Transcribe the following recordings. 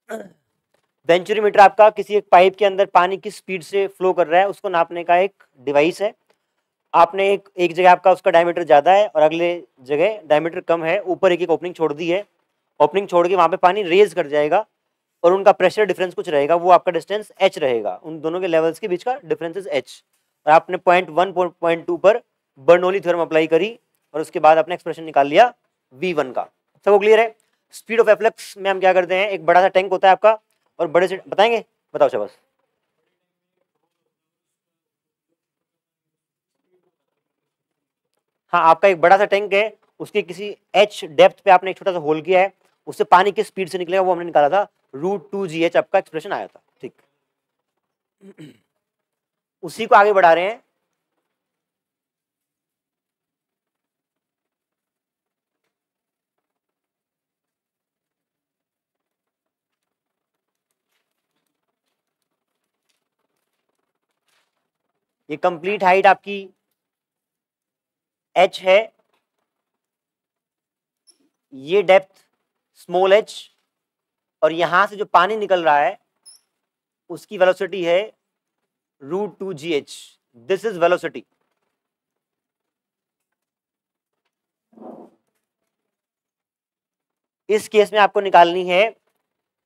Venturimeter आपका किसी एक पाइप के अंदर पानी किस स्पीड से फ्लो कर रहा है उसको नापने का एक डिवाइस है। आपने एक जगह आपका उसका डायमीटर ज़्यादा है और अगले जगह डायमीटर कम है, ऊपर एक ओपनिंग छोड़ दी है, ओपनिंग छोड़ के वहाँ पे पानी रेज कर जाएगा और उनका प्रेशर डिफरेंस कुछ रहेगा, वो आपका डिस्टेंस h रहेगा, उन दोनों के लेवल्स के बीच का डिफरेंस इज h। और आपने पॉइंट 1 पॉइंट 2 पर बर्नौली थ्योरम अप्लाई करी और उसके बाद आपने एक्सप्रेशन निकाल लिया v1 का। सबको क्लियर है? स्पीड ऑफ एफ्लक्स में हम क्या करते हैं, एक बड़ा सा टैंक होता है आपका और बड़े से बताएंगे, बताओ शाबाश। हाँ, आपका एक बड़ा सा टैंक है, उसके किसी h डेप्थ पे आपने एक छोटा सा होल किया है, उससे पानी किस स्पीड से निकलेगा वो हमने निकाला था, √2gh आपका एक्सप्रेशन आया था। ठीक, उसी को आगे बढ़ा रहे हैं। ये कंप्लीट हाइट आपकी h है, ये डेप्थ स्मॉल h, और यहां से जो पानी निकल रहा है उसकी वेलोसिटी है √2gh। This is velocity. इस केस में आपको निकालनी है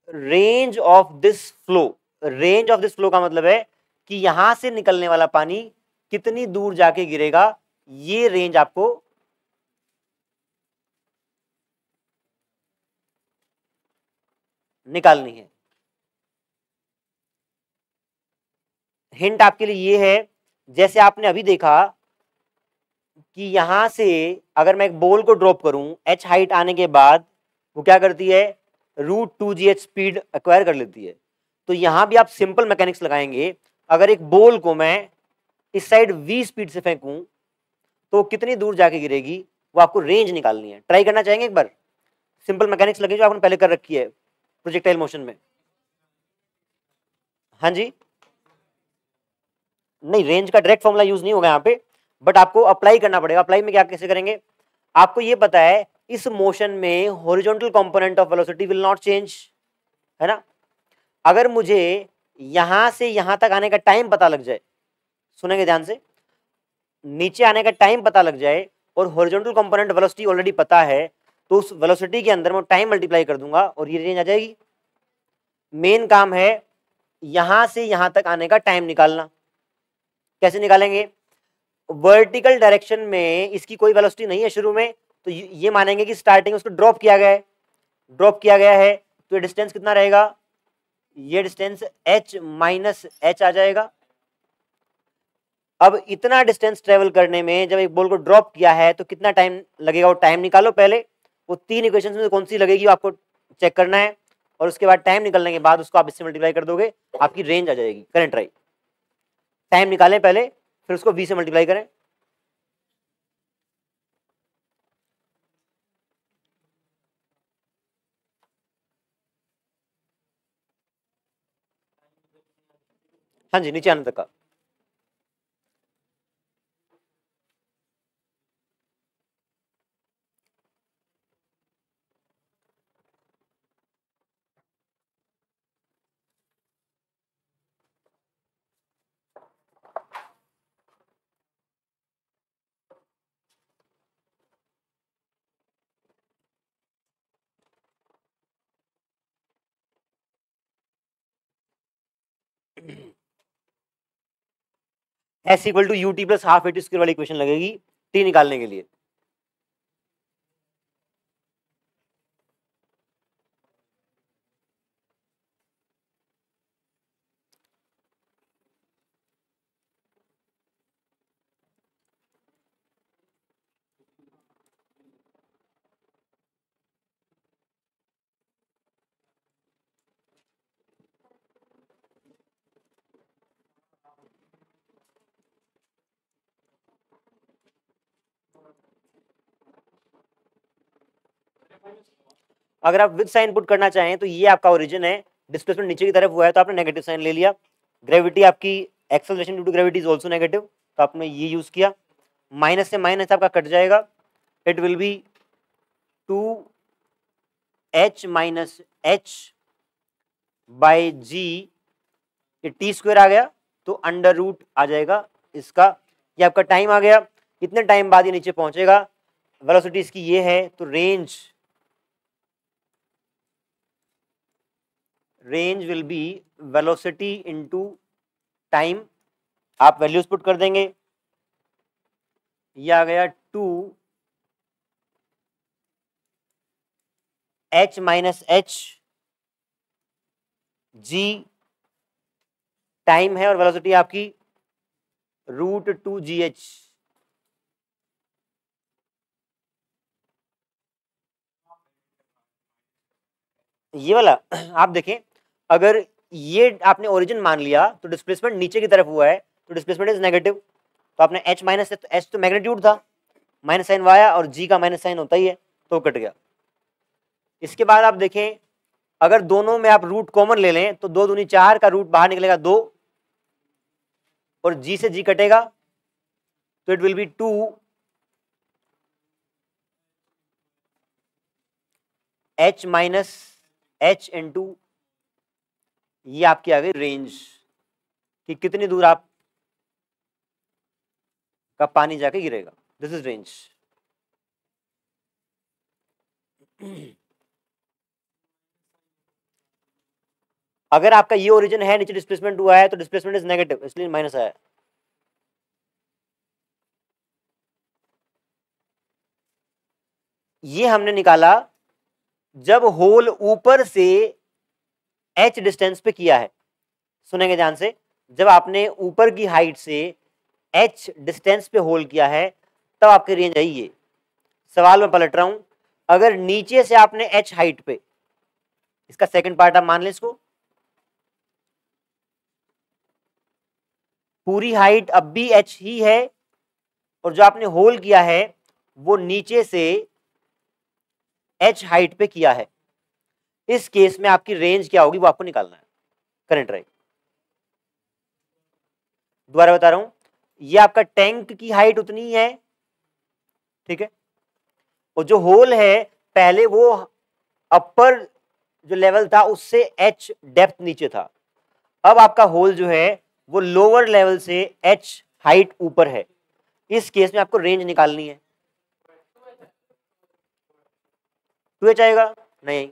range of this flow. Range of this flow का मतलब है कि यहां से निकलने वाला पानी कितनी दूर जाके गिरेगा, ये रेंज आपको निकालनी है। हिंट आपके लिए ये है, जैसे आपने अभी देखा कि यहां से अगर मैं एक बॉल को ड्रॉप करूं h हाइट आने के बाद, वो क्या करती है, √2gh स्पीड एक्वायर कर लेती है। तो यहां भी आप सिंपल मैकेनिक्स लगाएंगे, अगर एक बॉल को मैं इस साइड v स्पीड से फेंकूं तो कितनी दूर जाके गिरेगी, वो आपको रेंज निकालनी है। ट्राई करना चाहेंगे एक बार? सिंपल मैकेनिक्स लगे जो आपने पहले कर रखी है प्रोजेक्टाइल मोशन में। हाँ जी, नहीं, रेंज का डायरेक्ट फॉर्मूला यूज नहीं होगा यहाँ पे, बट आपको अप्लाई करना पड़ेगा। अप्लाई में क्या कैसे करेंगे, आपको ये पता है इस मोशन में horizontal component of velocity will not change, है ना। अगर मुझे यहां से यहां तक आने का टाइम पता लग जाए, सुनेंगे ध्यान से, नीचे आने का टाइम पता लग जाए और हॉरिजॉन्टल कंपोनेंट वेलोसिटी ऑलरेडी पता है, तो उस वेलोसिटी के अंदर मैं टाइम मल्टीप्लाई कर दूंगा और ये रेंज आ जाएगी। मेन काम है यहां से यहां तक आने का टाइम निकालना। कैसे निकालेंगे, वर्टिकल डायरेक्शन में इसकी कोई वेलोसिटी नहीं है शुरू में, तो ये मानेंगे कि स्टार्टिंग उसको ड्रॉप किया गया है, ड्रॉप किया गया है, तो ये डिस्टेंस कितना रहेगा, ये डिस्टेंस h माइनस h आ जाएगा। अब इतना डिस्टेंस ट्रेवल करने में जब एक बॉल को ड्रॉप किया है तो कितना टाइम लगेगा, वो टाइम निकालो पहले। वो तीन इक्वेशंस में कौन सी लगेगी आपको चेक करना है, और उसके बाद टाइम निकलने के बाद उसको आप इससे मल्टीप्लाई कर दोगे, आपकी रेंज आ जाएगी। करें ट्राई, टाइम निकालें पहले, फिर उसको v से मल्टीप्लाई करें। हाँ जी, नीचे आने तक का। s equal to UT plus half AT square वाली इक्वेशन लगेगी t निकालने के लिए। अगर आप विद साइन पुट करना चाहें तो ये आपका ओरिजिन है, डिस्प्लेसमेंट नीचे की तरफ हुआ है तो आपने नेगेटिव साइन ले लिया। ग्रेविटी आपकी acceleration due to gravity is also negative, तो आपने ये यूज किया। माइनस से माइनस आपका कट जाएगा, it will be 2h minus h by g, ये टी स्क्वायर आ गया तो अंडर रूट आ जाएगा इसका, ये आपका टाइम आ गया, कितने टाइम बाद ये नीचे पहुंचेगा, वेलोसिटी इसकी ये है, तो range will be velocity into time, आप वैल्यूज पुट कर देंगे, ये आ गया 2 h minus H G time है और वेलोसिटी आपकी √2gh। ये वाला आप देखें, अगर ये आपने ओरिजिन मान लिया तो डिस्प्लेसमेंट नीचे की तरफ हुआ है तो डिस्प्लेसमेंट इज नेगेटिव, तो आपने h माइनस, तो h तो मैग्नीट्यूड था, माइनस साइन आया और g का माइनस साइन होता ही है तो कट गया। इसके बाद आप देखें, अगर दोनों में आप रूट कॉमन ले लें तो 2 दूनी 4 का रूट बाहर निकलेगा 2 और g से g कटेगा तो it will B 2 h minus h into, ये आपकी आ गई रेंज कि कितनी दूर आप का पानी जाके गिरेगा, दिस इज रेंज। अगर आपका ये ओरिजिन है, नीचे डिस्प्लेसमेंट हुआ है तो डिस्प्लेसमेंट इज नेगेटिव, इसलिए माइनस आया। ये हमने निकाला जब होल ऊपर से h डिस्टेंस पे किया है, सुनेंगे ध्यान से, जब आपने ऊपर की हाइट से h डिस्टेंस पे होल किया है तब आपकी रेंज आई ये। सवाल में पलट रहा हूं, अगर नीचे से आपने h हाइट पे, इसका सेकंड पार्ट आप मान लें, इसको पूरी हाइट अब भी h ही है और जो आपने होल किया है वो नीचे से h हाइट पे किया है, इस केस में आपकी रेंज क्या होगी वो आपको निकालना है। करेंट राइट, दोबारा बता रहा हूं, ये आपका टैंक की हाइट उतनी ही है, ठीक है, और जो होल है पहले वो अपर जो लेवल था उससे h डेप्थ नीचे था, अब आपका होल जो है वो लोअर लेवल से h हाइट ऊपर है, इस केस में आपको रेंज निकालनी है। 2h आएगा नहीं,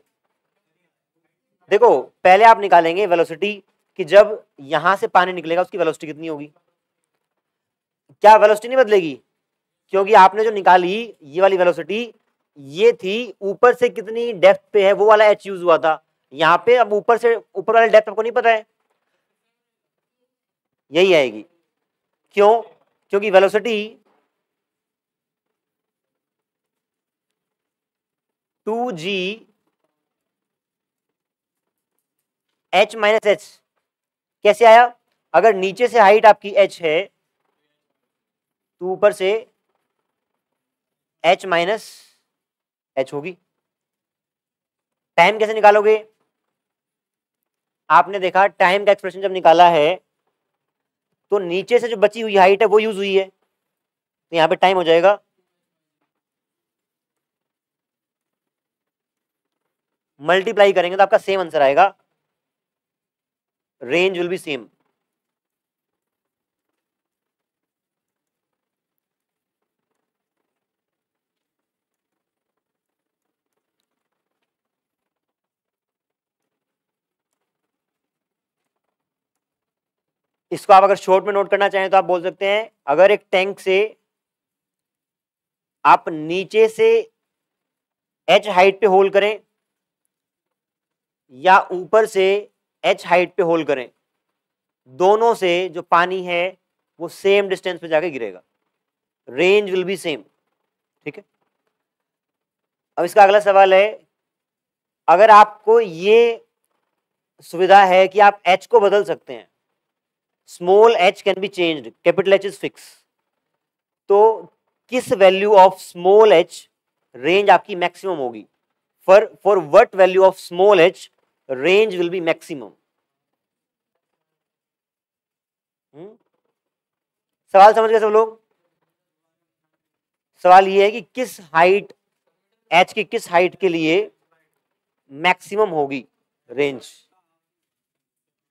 देखो पहले आप निकालेंगे वेलोसिटी कि जब यहां से पानी निकलेगा उसकी वेलोसिटी कितनी होगी, क्या वेलोसिटी नहीं बदलेगी, क्योंकि आपने जो निकाली ये वाली वेलोसिटी ये थी ऊपर से कितनी डेप्थ पे है वो वाला h यूज हुआ था, यहाँ पे अब ऊपर से ऊपर वाला डेप्थ आपको नहीं पता है, यही आएगी। क्यों, क्योंकि velocity 2g h minus H कैसे आया, अगर नीचे से हाइट आपकी h है तो ऊपर से h माइनस h होगी। टाइम कैसे निकालोगे, आपने देखा टाइम का एक्सप्रेशन जब निकाला है तो नीचे से जो बची हुई हाइट है वो यूज हुई है, तो यहां पे टाइम हो जाएगा मल्टीप्लाई करेंगे तो आपका सेम आंसर आएगा, रेंज विल बी सेम। इसको आप अगर शॉर्ट में नोट करना चाहें तो आप बोल सकते हैं, अगर एक टैंक से आप नीचे से h हाइट पे होल करें या ऊपर से h हाइट पे होल करें, दोनों से जो पानी है वो सेम डिस्टेंस पे जाके गिरेगा, रेंज विल बी सेम, ठीक है। अब इसका अगला सवाल है, अगर आपको ये सुविधा है कि आप h को बदल सकते हैं, small h can be changed, capital H is fix, तो किस value of small h range आपकी मैक्सिमम होगी, for what value of small h range will be maximum. सवाल समझ गए सब लोग, सवाल ये है कि किस हाइट h की किस हाइट के लिए मैक्सिमम होगी रेंज,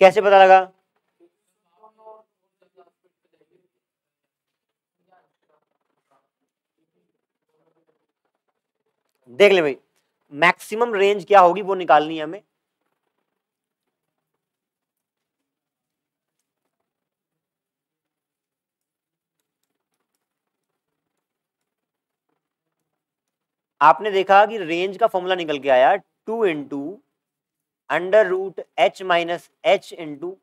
कैसे पता लगा? देख ले भाई, मैक्सिमम रेंज क्या होगी वो निकालनी है हमें। आपने देखा कि रेंज का फॉर्मूला निकल के आया 2 into under root H minus H into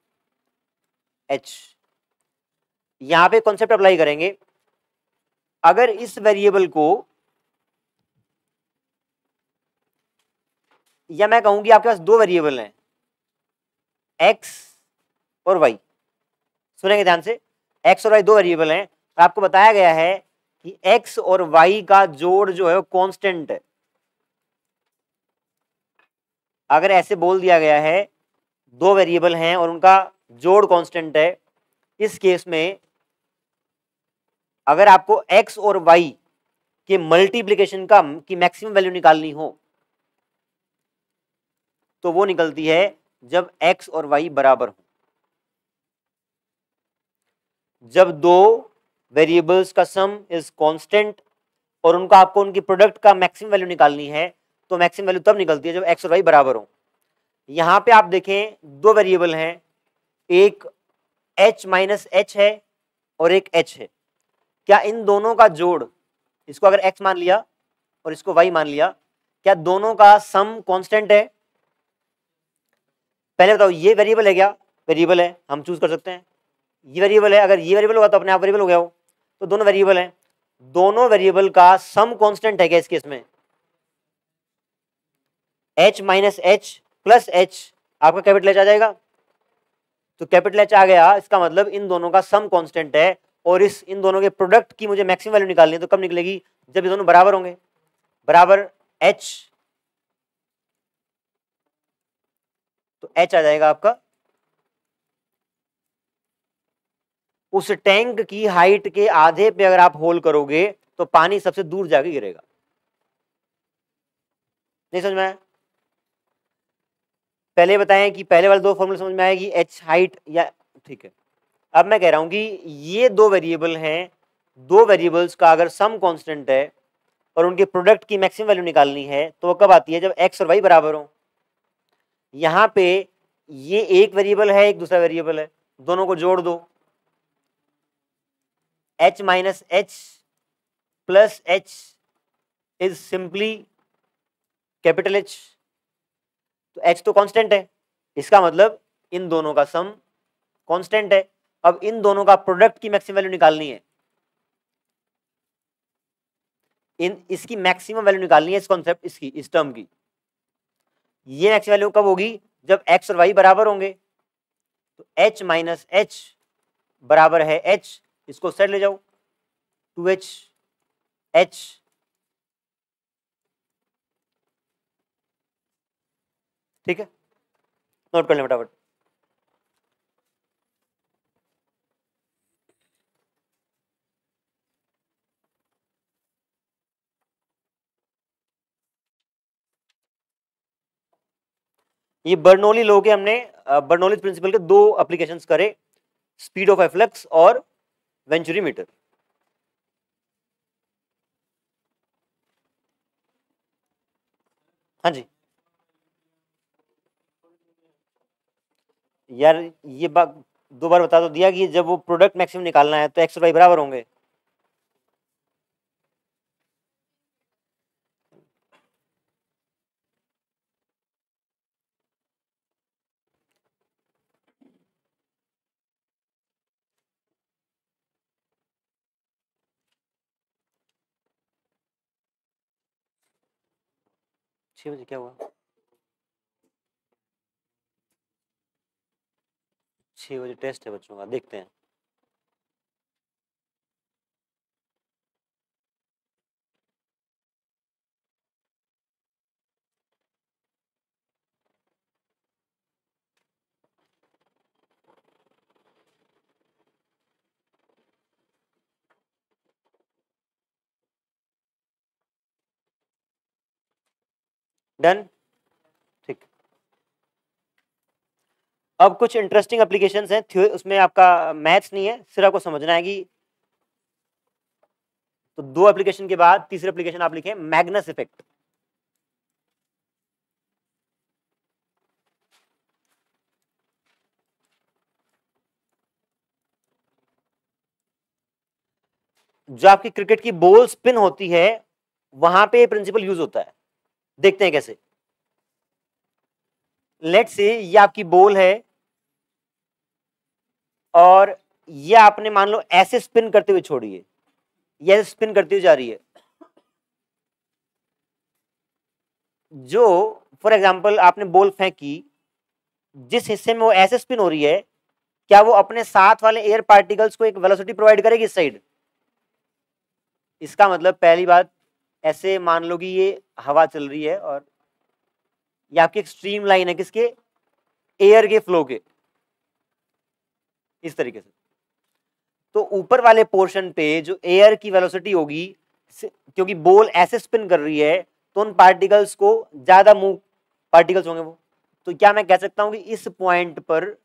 H. यहां पे कॉन्सेप्ट अप्लाई करेंगे, अगर इस वेरिएबल को, या मैं कहूं कि आपके पास दो वेरिएबल हैं एक्स और वाई, सुनेंगे ध्यान से, एक्स और वाई दो वेरिएबल हैं, आपको बताया गया है कि एक्स और वाई का जोड़ जो है वो कांस्टेंट है। अगर ऐसे बोल दिया गया है दो वेरिएबल हैं और उनका जोड़ कांस्टेंट है, इस केस में अगर आपको एक्स और वाई के मल्टीप्लिकेशन का की मैक्सिमम वैल्यू निकालनी हो तो वो निकलती है जब एक्स और वाई बराबर हो। जब दो वेरिएबल्स का सम इज कांस्टेंट और उनका आपको उनकी प्रोडक्ट का मैक्सिमम वैल्यू निकालनी है तो मैक्सिमम वैल्यू तब निकलती है जब एक्स और वाई बराबर हो। यहां पे आप देखें दो वेरिएबल हैं, एक h माइनस एच है और एक h है। क्या इन दोनों का जोड़, इसको अगर x मान लिया और इसको y मान लिया, क्या दोनों का सम कांस्टेंट है? पहले बताओ, ये वेरिएबल है क्या? वेरिएबल है, हम चूज कर सकते हैं। ये वेरिएबल है, अगर ये वेरिएबल होगा तो अपने आप वेरिएबल हो गया हो, तो दोनों वेरिएबल हैं। दोनों वेरिएबल का सम कांस्टेंट है क्या इस केस में? h minus H plus H, आपका कैपिटल एच आ जाएगा। तो कैपिटल एच आ गया, इसका मतलब इन दोनों का सम कांस्टेंट है और इस इन दोनों के प्रोडक्ट की मुझे मैक्सिमम वैल्यू निकालनी है, तो कब निकलेगी? जब ये दोनों बराबर होंगे, बराबर h, तो h आ जाएगा आपका उस टैंक की हाइट के आधे पे अगर आप होल करोगे तो पानी सबसे दूर जाके गिरेगा। नहीं समझ में आया? पहले बताएं कि पहले वाले दो फॉर्मूले समझ में आएगी, h हाइट या, ठीक है। अब मैं कह रहा हूं कि ये दो वेरिएबल हैं, दो वेरिएबल्स का अगर सम कांस्टेंट है और उनके प्रोडक्ट की मैक्सिमम वैल्यू निकालनी है तो वो कब आती है? जब x और y बराबर हो। यहां पे ये एक वेरिएबल है, एक दूसरा वेरिएबल है, दोनों को जोड़ दो, h minus H plus H is simply capital H। तो h तो कांस्टेंट है, इसका मतलब इन दोनों का सम कांस्टेंट है। अब इन दोनों का प्रोडक्ट की मैक्सिमम वैल्यू निकालनी है, इन इसकी मैक्सिमम वैल्यू निकालनी है, इस कॉन्सेप्ट इसकी, इस टर्म की। ये मैक्सिमम वैल्यू कब होगी? जब x और y बराबर होंगे। तो h माइनस एच बराबर है h, इसको साइड ले जाओ, 2h h, ठीक है, नोट कर लें फटाफट। ये बर्नौली लॉ के हमने, बर्नौली प्रिंसिपल के दो एप्लीकेशंस करे, स्पीड ऑफ एफ्लक्स और वेंचुरी मीटर। हाँ जी यार, ये बात दो बार बता तो दिया कि जब वो प्रोडक्ट मैक्सिमम निकालना है तो एक्स और वाई बराबर होंगे। छह बजे क्या हुआ? 6 बजे टेस्ट है बच्चों का, देखते हैं। डन, ठीक। अब कुछ इंटरेस्टिंग एप्लीकेशंस हैं, उसमें आपका मैथ्स नहीं है, सिर्फ आपको समझना है कि, तो 2 एप्लीकेशन के बाद तीसरी एप्लीकेशन आप लिखें मैग्नस इफेक्ट। जो आपकी क्रिकेट की बॉल स्पिन होती है वहां पे प्रिंसिपल यूज होता है, देखते हैं कैसे। लेट्स से ये आपकी बॉल है और ये आपने मान लो ऐसे स्पिन करते हुए छोड़ी है, ये स्पिन करती हुई जा रही है। जो फॉर एग्जांपल आपने बॉल फेंकी, जिस हिस्से में वो ऐसे स्पिन हो रही है, क्या वो अपने साथ वाले एयर पार्टिकल्स को एक वेलोसिटी प्रोवाइड करेगी इस साइड? इसका मतलब पहली बात, ऐसे मान लो कि ये हवा चल रही है और ये आपकी एक स्ट्रीम लाइन है किसके? एयर के फ्लो के, इस तरीके से। तो ऊपर वाले पोर्शन पे जो एयर की वेलोसिटी होगी, क्योंकि बॉल ऐसे स्पिन कर रही है तो उन पार्टिकल्स को ज्यादा मूव पार्टिकल्स होंगे वो, तो क्या मैं कह सकता हूं कि इस पॉइंट पर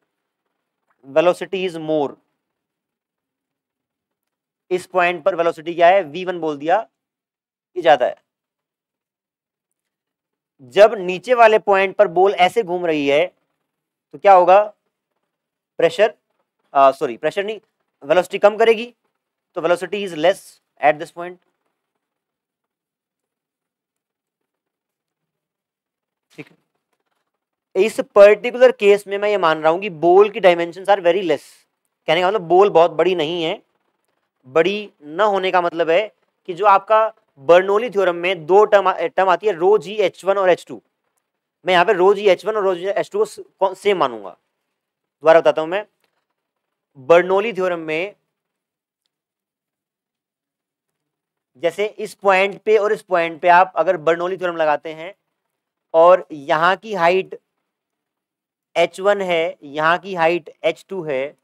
वेलोसिटी इज मोर, इस पॉइंट पर वेलोसिटी क्या है? v1 बोल दिया, ये ज्यादा है। जब नीचे वाले पॉइंट पर बॉल ऐसे घूम रही है तो क्या होगा? प्रेशर, सॉरी प्रेशर नहीं, वेलोसिटी कम करेगी, तो velocity is less at this point. ठीक है, इस पर्टिकुलर केस में मैं ये मान रहा हूं कि बॉल की डायमेंशंस आर वेरी लेस। कहने का मतलब बॉल बहुत बड़ी नहीं है। बड़ी न होने का मतलब है कि जो आपका बर्नौली थ्योरम में 2 टर्म आती है, रो जी H1 और H2, मैं यहाँ पे रो जी H1 और रो जी H2 को सेम मानूंगा। दोबारा बताता हूं मैं, बर्नौली थ्योरम में जैसे इस पॉइंट पे और इस पॉइंट पे आप अगर बर्नौली थ्योरम लगाते हैं और यहां की हाइट H1 है, यहां की हाइट H2 है,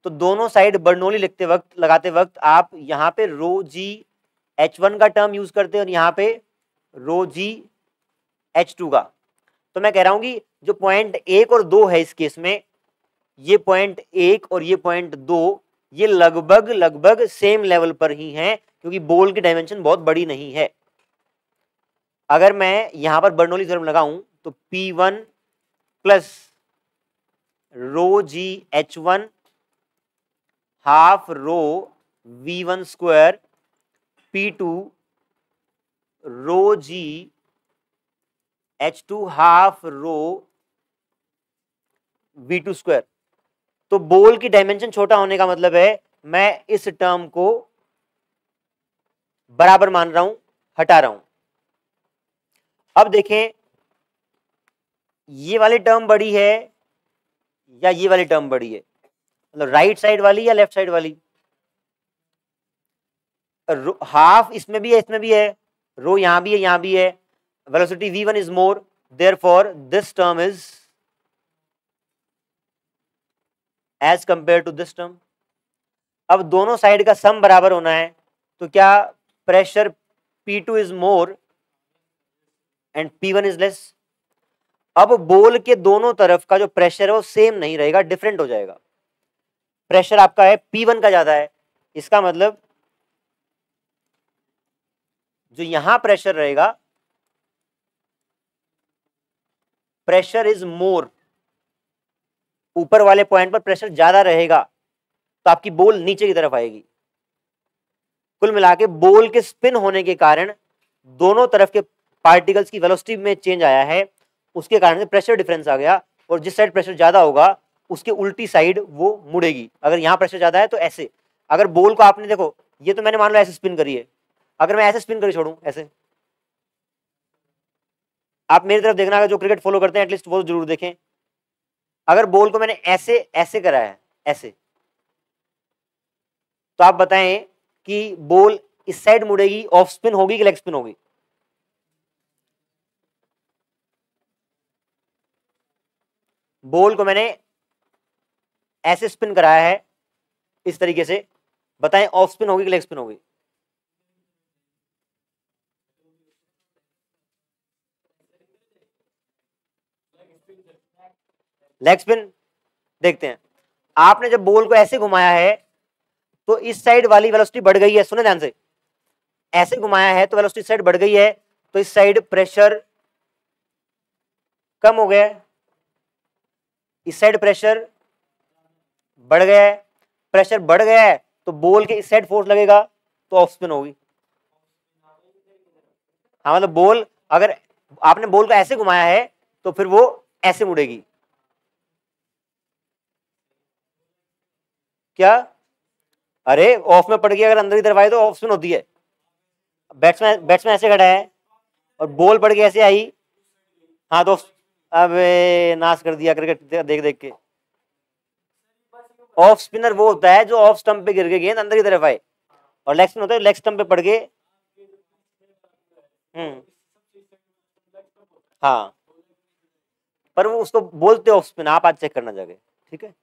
तो दोनों साइड बर्नौली लिखते वक्त लगाते वक्त आप यहां पे रो जी H1 का टर्म यूज करते हैं और यहां पे रो जी H2 का। तो मैं कह रहा हूं कि जो पॉइंट 1 और 2 है इस केस में, ये पॉइंट 1 और ये पॉइंट 2, ये लगभग लगभग सेम लेवल पर ही हैं, क्योंकि बॉल की डायमेंशन बहुत बड़ी नहीं है। अगर मैं यहां पर बर्नौली थ्योरम लगाऊं तो P1 प्लस रो जी H1 half rho V1 square P2 रो जी H2 half rho V2 square. तो बॉल की डायमेंशन छोटा होने का मतलब है मैं इस टर्म को बराबर मान रहा हूं, हटा रहा हूं। अब देखें, ये वाली टर्म बड़ी है या ये वाली टर्म बड़ी है? मतलब राइट साइड वाली या लेफ्ट साइड वाली? हाफ इसमें भी है, इसमें भी है, रो यहां भी है, यहां भी है, velocity v1 is more, therefore this term is as compare to this term. अब दोनों साइड का सम बराबर होना है, तो क्या pressure P2 is more and P1 is less? अब बॉल के दोनों तरफ का जो प्रेशर है वो सेम नहीं रहेगा, डिफरेंट हो जाएगा। प्रेशर आपका है P1 का ज्यादा है, इसका मतलब जो यहां प्रेशर रहेगा, प्रेशर इज मोर, ऊपर वाले पॉइंट पर प्रेशर ज्यादा रहेगा, तो आपकी बॉल नीचे की तरफ आएगी। कुल मिला के बॉल के स्पिन होने के कारण दोनों तरफ के पार्टिकल्स की वेलोसिटी में चेंज आया है, उसके कारण से प्रेशर डिफरेंस आ गया, और जिस साइड प्रेशर ज्यादा होगा उसके उल्टी साइड वो मुड़ेगी। अगर यहां प्रेशर ज्यादा है तो ऐसे, अगर बॉल को आपने देखो, ये तो मैंने मान लो ऐसे स्पिन करी है, अगर मैं ऐसे स्पिन कर छोड़ू ऐसे, आप मेरी तरफ देखना, अगर जो क्रिकेट फॉलो करते हैं एटलीस्ट वो जरूर देखें। अगर बॉल को मैंने ऐसे ऐसे करा है ऐसे, तो आप बताएं कि बॉल इस साइड मुड़ेगी, ऑफ स्पिन होगी कि लेग स्पिन होगी? बॉल को मैंने ऐसे स्पिन कराया है इस तरीके से, बताएं ऑफ स्पिन होगी कि लेग स्पिन होगी? लेग स्पिन देखते हैं। आपने जब बॉल को ऐसे घुमाया है तो इस साइड वाली वेलोसिटी बढ़ गई है, सुने ध्यान से, ऐसे घुमाया है तो वेलोसिटी साइड बढ़ गई है, तो इस साइड प्रेशर कम हो गया है, इस साइड प्रेशर बढ़ गया है। प्रेशर बढ़ गया है तो बॉल के इस साइड फोर्स लगेगा तो ऑफ स्पिन होगी। हाँ मतलब बॉल, अगर आपने बॉल को ऐसे घुमाया है तो फिर वो ऐसे मुड़ेगी। क्या? अरे ऑफ में पड़ गई, अगर अंदर की तरफ आई तो ऑफ स्पिन होती है। बैट्समैन ऐसे खड़ा है और बॉल पड़ के ऐसे आई, हाँ तो अबे नाश कर दिया क्रिकेट देख देख के। ऑफ स्पिनर वो होता है जो ऑफ स्टंप पे गिर के गेंद अंदर की तरफ आए, और लेग स्पिन होता है लेग स्टंप पे पड़ के। हाँ पर वो उसको बोलते ऑफ स्पिन, आप आज चेक करना जाके, ठीक है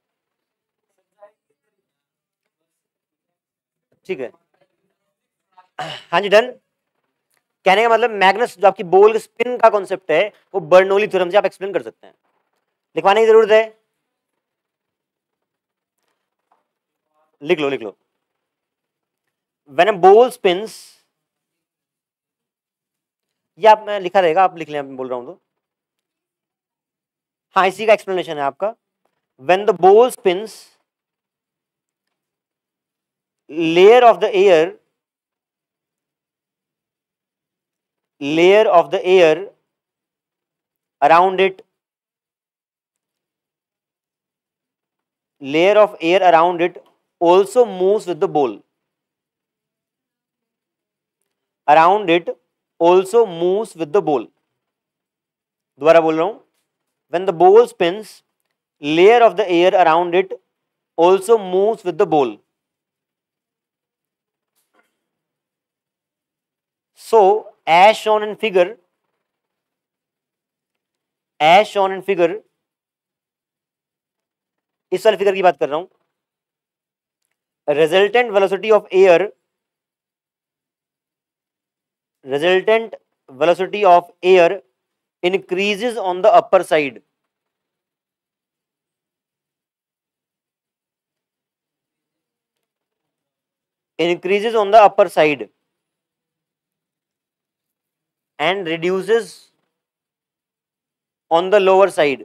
ठीक है। हाँ जी डन। कहने का मतलब मैग्नस जो आपकी बॉल के स्पिन का कॉन्सेप्ट है वो बर्नौली थ्योरम से आप एक्सप्लेन कर सकते हैं। लिखवाने की जरूरत है? लिख लो लिख लो। व्हेन अ बॉल स्पिन्स, ये आप मैं लिखा रहेगा, आप लिख लें, बोल रहा हूं तो। हाँ इसी का एक्सप्लेनेशन है आपका। When the ball spins, layer of the air around it, layer of air around it also moves with the ball. Around it also moves with the ball. दोबारा बोल रहा हूं, when the ball spins, layer of the air around it also moves with the ball. So as shown in figure, इस वाले figure की बात कर रहा हूं, resultant velocity of air increases on the upper side. Increases on the upper side and reduces on the lower side.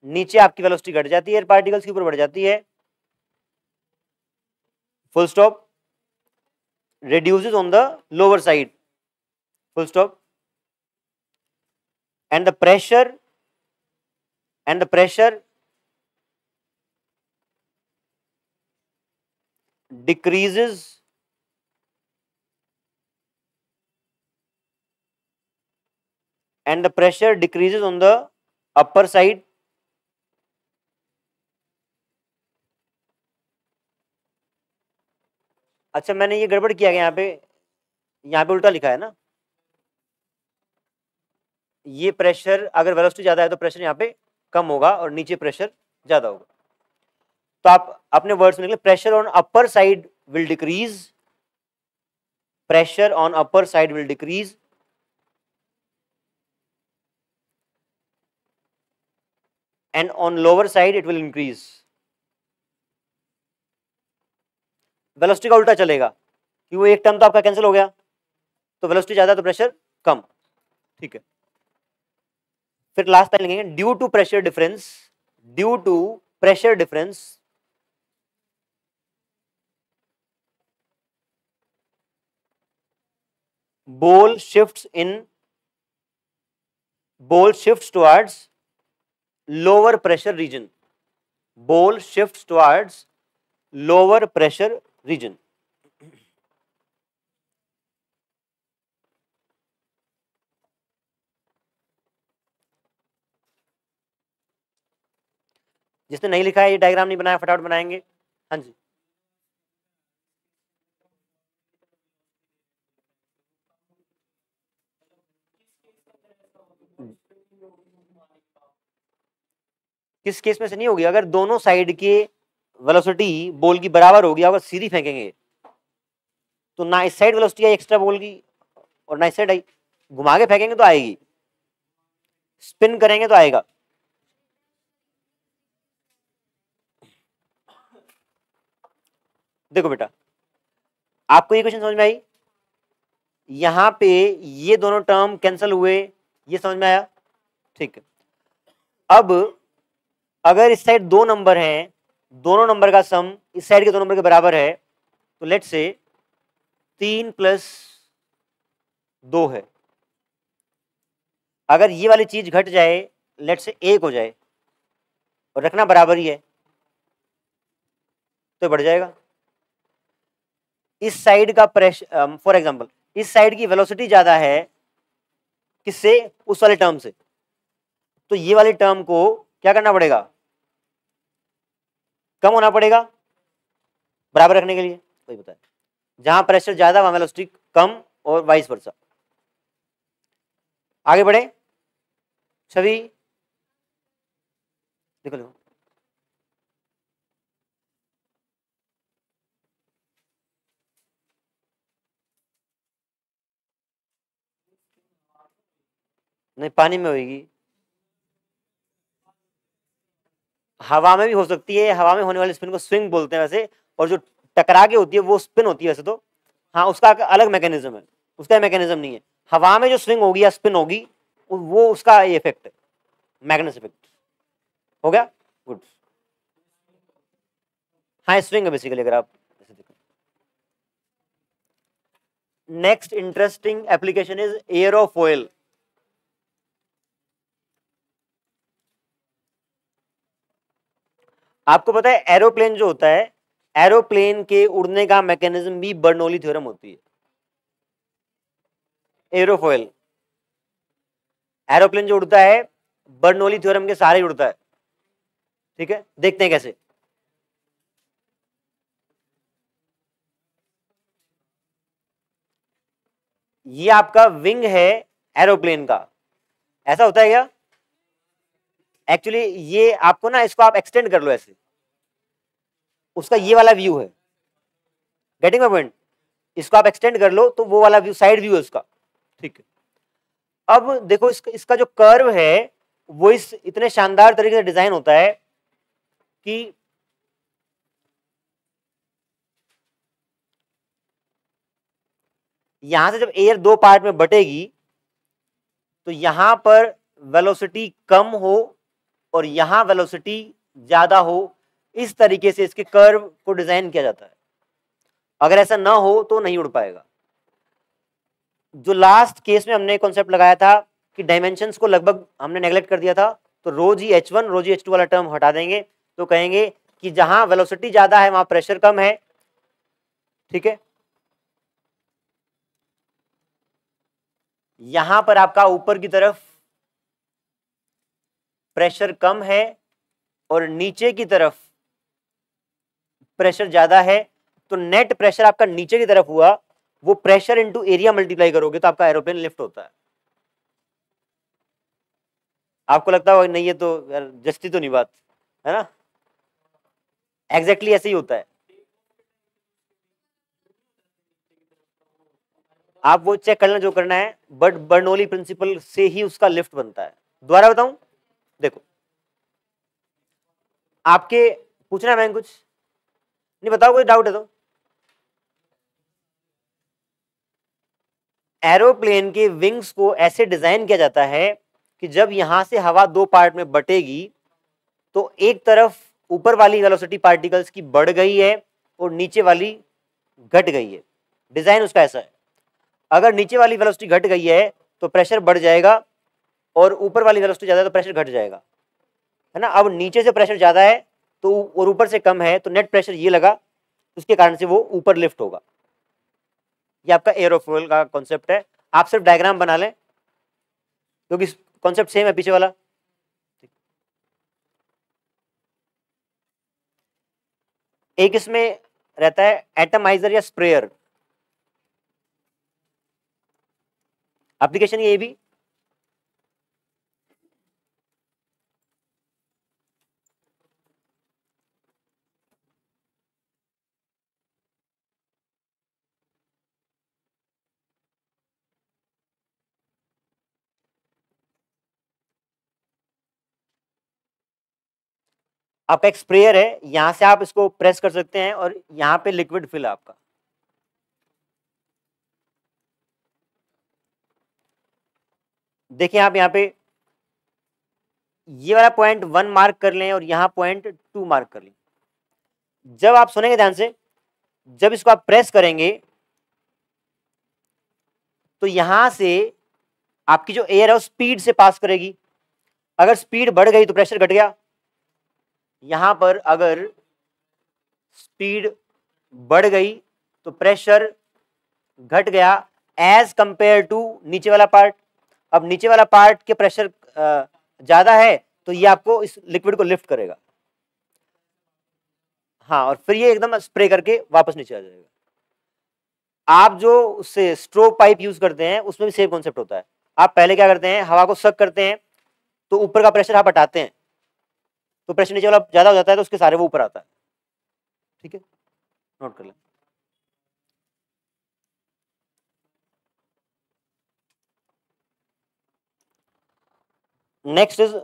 नीचे आपकी velocity घट जाती है एयर पार्टिकल्स की, ऊपर बढ़ जाती है, full stop. reduces on the lower side, full stop. And the pressure decreases on the upper side अच्छा मैंने ये गड़बड़ किया गया, यहाँ पे उल्टा लिखा है ना, ये प्रेशर अगर वेलोसिटी ज्यादा है तो प्रेशर यहाँ पे कम होगा और नीचे प्रेशर ज्यादा होगा। तो आप अपने वर्ड्स में लिख लें, pressure on upper side will decrease, pressure on upper side will decrease and on lower side it will increase. Velocity का उल्टा चलेगा कि वो एक टर्म तो आपका कैंसिल हो गया, तो वेलोसिटी ज्यादा तो प्रेशर कम, ठीक है। फिर लास्ट टाइम लिखेंगे due to pressure difference ball shifts towards lower pressure region. Ball shifts towards lower pressure region. जिसने नहीं लिखा है, ये डायग्राम नहीं बनाया, फटाफट बनाएंगे। हाँ जी किस केस में से नहीं होगी? अगर दोनों साइड के वेलोसिटी बॉल की बराबर होगी, अगर सीधी फेंकेंगे तो ना इस साइड वेलोसिटी आई एक्स्ट्रा बॉल की और ना इस साइड आई, घुमा के फेंकेंगे तो आएगी। स्पिन करेंगे तो आएगा। देखो बेटा, आपको ये क्वेश्चन समझ में आई? यहां पे ये दोनों टर्म कैंसिल हुए, ये समझ में आया? ठीक है। अब अगर इस साइड दो नंबर हैं, दोनों नंबर का सम इस साइड के दो नंबर के बराबर है, तो लेट से 3+2 है। अगर ये वाली चीज घट जाए, लेट से 1 हो जाए, और रखना बराबर ही है, तो बढ़ जाएगा। इस साइड का प्रेशर, फॉर एग्जांपल इस साइड की वेलोसिटी ज्यादा है, किससे? उस वाले टर्म से। तो ये वाली टर्म को क्या करना पड़ेगा? कम होना पड़ेगा बराबर रखने के लिए। वही बताया, जहां प्रेशर ज्यादा वहां वेलोसिटी कम, और वाइस वर्सा। आगे बढ़े छवि, देखो लो। नहीं, पानी में होगी, हवा में भी हो सकती है। हवा में होने वाली स्पिन को स्विंग बोलते हैं वैसे, और जो टकरा के होती है वो स्पिन होती है वैसे तो। हाँ, उसका अलग मैकेनिज्म है, उसका मैकेनिज्म नहीं है। हवा में जो स्विंग होगी या स्पिन होगी, वो उसका ये इफेक्ट है, मैग्नेस इफेक्ट। हो गया, गुड। हाँ, स्विंग है बेसिकली, अगर आप ऐसे देखो। Next interesting application is aerofoil. आपको पता है एरोप्लेन जो होता है, एरोप्लेन के उड़ने का मैकेनिज्म भी बर्नौली थ्योरम होती है। एरोफॉयल, एरोप्लेन जो उड़ता है बर्नौली थ्योरम के सहारे उड़ता है। ठीक है, देखते हैं कैसे। ये आपका विंग है एरोप्लेन का, ऐसा होता है क्या? एक्चुअली ये आपको ना, इसको आप एक्सटेंड कर लो ऐसे, उसका ये वाला व्यू है। Getting my point? इसको आप एक्सटेंड कर लो तो वो वाला व्यू, साइड व्यू है उसका। ठीक है, अब देखो इसका जो कर्व है वो इस इतने शानदार तरीके से डिजाइन होता है कि यहां से जब एयर दो पार्ट में बटेगी, तो यहां पर वेलोसिटी कम हो और यहां वेलोसिटी ज्यादा हो, इस तरीके से इसके कर्व को डिजाइन किया जाता है। अगर ऐसा ना हो तो नहीं उड़ पाएगा। जो लास्ट केस में हमने कॉन्सेप्ट लगाया था कि डायमेंशंस को लगभग हमने नेग्लेक्ट कर दिया था, तो रो जी H1 रो जी H2 वाला टर्म हटा देंगे, तो कहेंगे कि जहां वेलोसिटी ज्यादा है वहां प्रेशर कम है। ठीक है, यहां पर आपका ऊपर की तरफ प्रेशर कम है और नीचे की तरफ प्रेशर ज्यादा है, तो नेट प्रेशर आपका नीचे की तरफ हुआ, वो प्रेशर इंटू एरिया मल्टीप्लाई करोगे तो आपका एरोप्लेन लिफ्ट होता है। आपको लगता होगा नहीं, ये तो यार जस्ती तो नहीं बात है ना? एग्जैक्टली ऐसे ही होता है। आप वो चेक करना जो करना है, बट बर्नौली प्रिंसिपल से ही उसका लिफ्ट बनता है। दोबारा बताऊं, देखो, आपके पूछना है मैं कुछ? नहीं, बताओ, कोई डाउट है तो। एरोप्लेन के विंग्स को ऐसे डिजाइन किया जाता है कि जब यहां से हवा दो पार्ट में बटेगी, तो एक तरफ ऊपर वाली वेलोसिटी पार्टिकल्स की बढ़ गई है और नीचे वाली घट गई है। डिजाइन उसका ऐसा है। अगर नीचे वाली वेलोसिटी घट गई है तो प्रेशर बढ़ जाएगा, और ऊपर वाली वेलोसिटी ज्यादा है तो प्रेशर घट जाएगा, है ना? अब नीचे से प्रेशर ज्यादा है तो, और ऊपर से कम है, तो नेट प्रेशर ये लगा, उसके कारण से वो ऊपर लिफ्ट होगा। ये आपका एयरोफॉयल का कॉन्सेप्ट है। आप सिर्फ डायग्राम बना लें क्योंकि कॉन्सेप्ट सेम है पीछे वाला। एक इसमें रहता है एटमाइजर या स्प्रेयर, एप्लीकेशन ये भी। आपका एक स्प्रेयर है, यहां से आप इसको प्रेस कर सकते हैं और यहां पे लिक्विड फिल है आपका। देखिए आप यहाँ पे ये वाला पॉइंट 1 मार्क कर लें और यहां पॉइंट 2 मार्क कर लें। जब आप सुनेंगे ध्यान से, जब इसको आप प्रेस करेंगे तो यहां से आपकी जो एयर है वो स्पीड से पास करेगी। अगर स्पीड बढ़ गई तो प्रेशर घट गया, यहां पर अगर स्पीड बढ़ गई तो प्रेशर घट गया एज कंपेयर टू नीचे वाला पार्ट। अब नीचे वाला पार्ट के प्रेशर ज्यादा है तो ये आपको इस लिक्विड को लिफ्ट करेगा। हाँ, और फिर ये एकदम स्प्रे करके वापस नीचे आ जाएगा। आप जो उससे स्ट्रोक पाइप यूज करते हैं उसमें भी सेम कॉन्सेप्ट होता है। आप पहले क्या करते हैं, हवा को सक करते हैं तो ऊपर का प्रेशर आप हटाते हैं तो प्रेशर नीचे वाला ज्यादा हो जाता है तो उसके सारे वो ऊपर आता है। ठीक है, नोट कर लें। Next is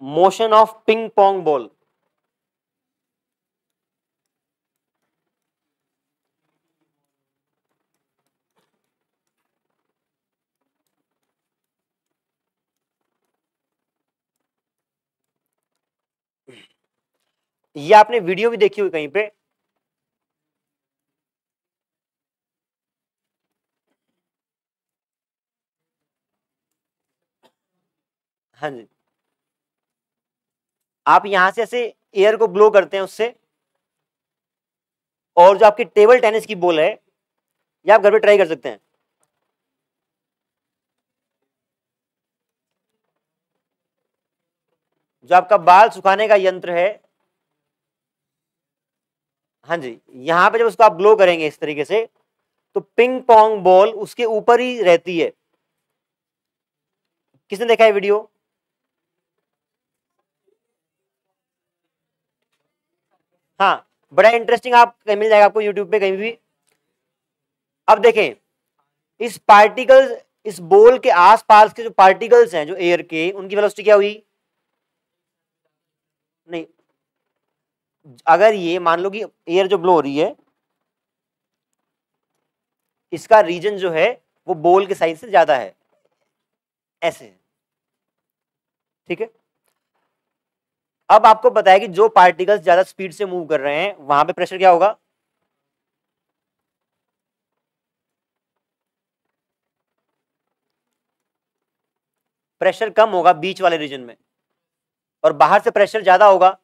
motion of ping pong ball. ये आपने वीडियो भी देखी हुई कहीं पे। हाँ जी, आप यहां से ऐसे एयर को ब्लो करते हैं उससे, और जो आपकी टेबल टेनिस की बॉल है ये आप घर पे ट्राई कर सकते हैं। जो आपका बाल सुखाने का यंत्र है, हाँ जी, यहां पे जब उसको आप ब्लो करेंगे इस तरीके से तो पिंग पोंग बॉल उसके ऊपर ही रहती है। किसने देखा है वीडियो? हाँ, बड़ा इंटरेस्टिंग, आप मिल जाएगा आपको यूट्यूब पे कहीं भी। अब देखें, इस पार्टिकल्स, इस बॉल के आसपास के जो पार्टिकल्स हैं जो एयर के, उनकी वेलोसिटी क्या हुई? नहीं, अगर ये मान लो कि एयर जो ब्लो हो रही है इसका रीजन जो है वो बॉल के साइज से ज्यादा है, ऐसे। ठीक है, अब आपको पता है कि जो पार्टिकल्स ज्यादा स्पीड से मूव कर रहे हैं वहां पे प्रेशर क्या होगा? प्रेशर कम होगा बीच वाले रीजन में, और बाहर से प्रेशर ज्यादा होगा।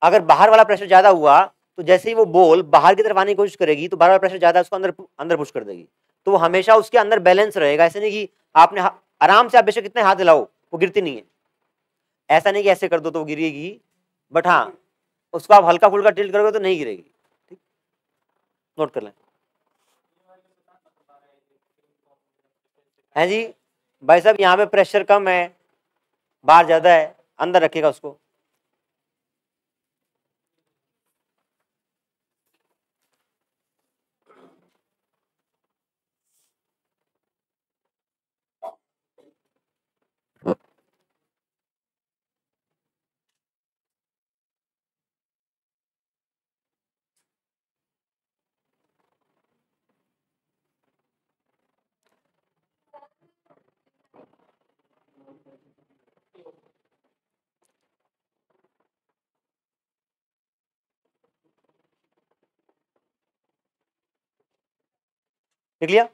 अगर बाहर वाला प्रेशर ज्यादा हुआ तो जैसे ही वो बॉल बाहर की तरफ आने की कोशिश करेगी तो बाहर वाला प्रेशर ज्यादा उसको अंदर अंदर पुश कर देगी, तो वो हमेशा उसके अंदर बैलेंस रहेगा। ऐसे नहीं कि आपने आराम से आप बेशक कितने हाथ हिलाओ वो गिरती नहीं है। ऐसा नहीं कि ऐसे कर दो तो वो गिरेगी, बट हाँ उसको आप हल्का फुल्का टिल्ट करोगे तो नहीं गिरेगी। ठीक, नोट कर लें। है जी भाई साहब, यहाँ पे प्रेशर कम है, बाहर ज्यादा है, अंदर रखेगा उसको। देख लिया?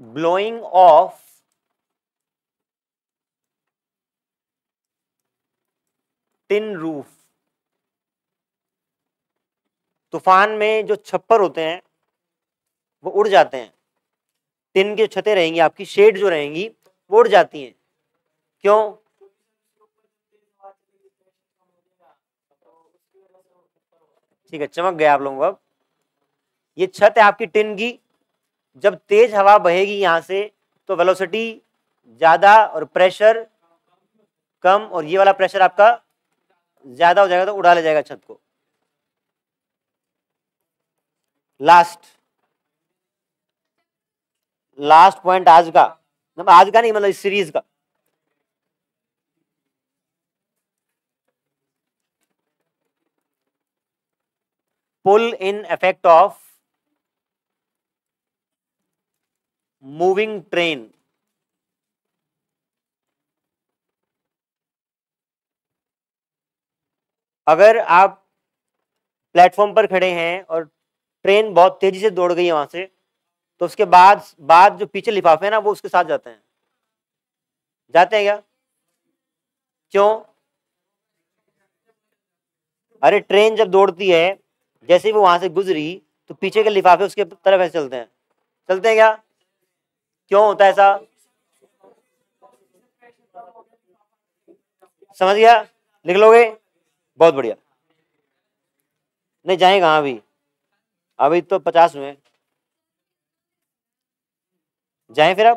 Blowing of tin roof. तूफान में जो छप्पर होते हैं वो उड़ जाते हैं, टिन की छतें रहेंगी, आपकी शेड जो रहेंगी वो उड़ जाती हैं। क्यों? ठीक है, चमक गया आप लोगों को। अब ये छत है आपकी टिन की, जब तेज हवा बहेगी यहां से तो वेलोसिटी ज्यादा और प्रेशर कम और ये वाला प्रेशर आपका ज्यादा हो जाएगा तो उड़ा ले जाएगा छत को। लास्ट पॉइंट आज का, मतलब आज का नहीं, मतलब इस सीरीज का, pull in effect of moving train. अगर आप प्लेटफॉर्म पर खड़े हैं और ट्रेन बहुत तेजी से दौड़ गई है वहां से, तो उसके बाद जो पीछे लिफाफे हैं ना वो उसके साथ जाते हैं। जाते हैं क्या? क्यों? अरे ट्रेन जब दौड़ती है, जैसे ही वो वहां से गुजरी तो पीछे के लिफाफे उसके तरफ ऐसे चलते हैं। चलते हैं क्या? क्यों होता है ऐसा? समझ गया? लिख लोगे? बहुत बढ़िया। नहीं जाए कहाँ अभी? अभी तो 50 हुए। जाएं फिर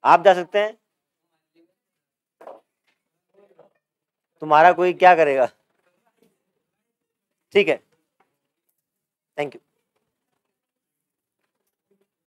आप जा सकते हैं। तुम्हारा कोई क्या करेगा? ठीक है, थैंक यू।